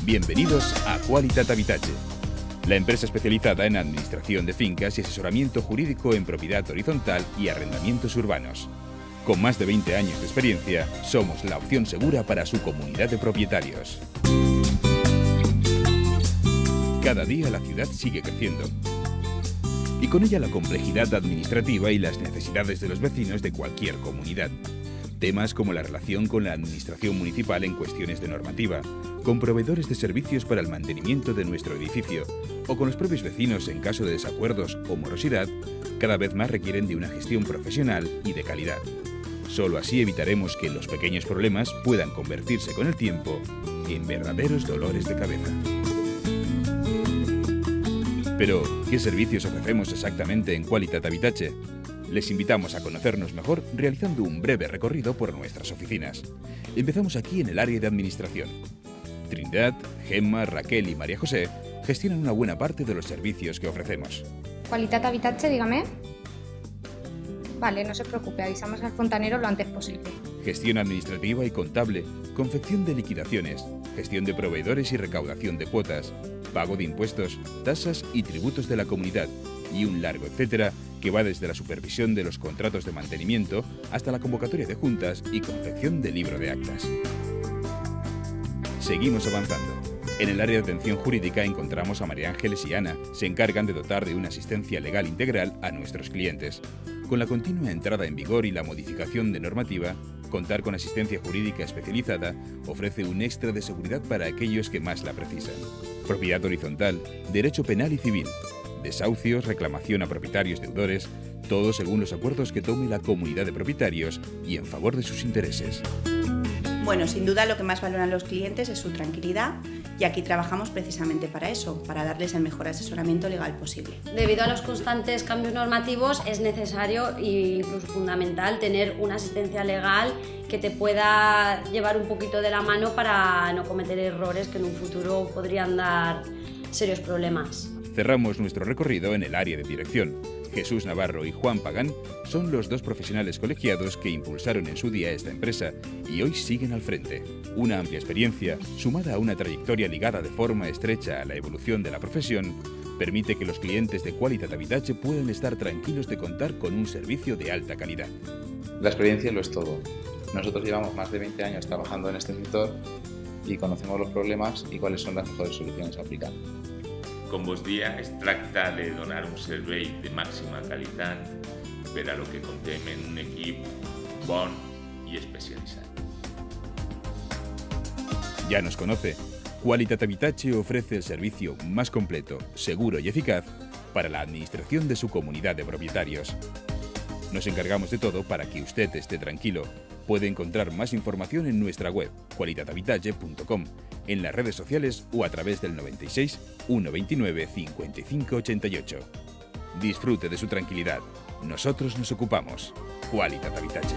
Bienvenidos a Qualitat Habitatge, la empresa especializada en administración de fincas y asesoramiento jurídico en propiedad horizontal y arrendamientos urbanos. Con más de 20 años de experiencia, somos la opción segura para su comunidad de propietarios. Cada día la ciudad sigue creciendo, y con ella la complejidad administrativa y las necesidades de los vecinos de cualquier comunidad. Temas como la relación con la administración municipal en cuestiones de normativa, con proveedores de servicios para el mantenimiento de nuestro edificio o con los propios vecinos en caso de desacuerdos o morosidad, cada vez más requieren de una gestión profesional y de calidad. Solo así evitaremos que los pequeños problemas puedan convertirse con el tiempo en verdaderos dolores de cabeza. Pero, ¿qué servicios ofrecemos exactamente en Qualitat Habitatge? Les invitamos a conocernos mejor realizando un breve recorrido por nuestras oficinas. Empezamos aquí en el área de administración. Trinidad, Gemma, Raquel y María José gestionan una buena parte de los servicios que ofrecemos. Qualitat Habitatge, dígame. Vale, no se preocupe, avisamos al fontanero lo antes posible. Gestión administrativa y contable, confección de liquidaciones, gestión de proveedores y recaudación de cuotas, pago de impuestos, tasas y tributos de la comunidad, y un largo etcétera que va desde la supervisión de los contratos de mantenimiento hasta la convocatoria de juntas y confección del libro de actas. Seguimos avanzando. En el área de atención jurídica encontramos a María Ángeles y Ana. Se encargan de dotar de una asistencia legal integral a nuestros clientes. Con la continua entrada en vigor y la modificación de normativa, contar con asistencia jurídica especializada ofrece un extra de seguridad para aquellos que más la precisan. Propiedad horizontal, derecho penal y civil, desahucios, reclamación a propietarios deudores, todo según los acuerdos que tome la comunidad de propietarios y en favor de sus intereses. Bueno, sin duda lo que más valoran los clientes es su tranquilidad y aquí trabajamos precisamente para eso, para darles el mejor asesoramiento legal posible. Debido a los constantes cambios normativos es necesario e incluso fundamental tener una asistencia legal que te pueda llevar un poquito de la mano para no cometer errores que en un futuro podrían dar serios problemas. Cerramos nuestro recorrido en el área de dirección. Jesús Navarro y Juan Pagán son los dos profesionales colegiados que impulsaron en su día esta empresa y hoy siguen al frente. Una amplia experiencia, sumada a una trayectoria ligada de forma estrecha a la evolución de la profesión, permite que los clientes de Qualitat Habitatge puedan estar tranquilos de contar con un servicio de alta calidad. La experiencia lo es todo. Nosotros llevamos más de 20 años trabajando en este sector y conocemos los problemas y cuáles son las mejores soluciones a aplicar. Com vos dia, es tracta de donar un servei de màxima qualitat per a lo que contem en un equip bon i especialitzat. Ya nos conoce. Qualitat Habitatge ofrece el servicio más completo, seguro y eficaz para la administración de su comunidad de propietarios. Nos encargamos de todo para que usted esté tranquilo. Puede encontrar más información en nuestra web, qualitathabitatge.com, en las redes sociales o a través del 96 129 55 88. Disfrute de su tranquilidad. Nosotros nos ocupamos. Qualitat Habitatge.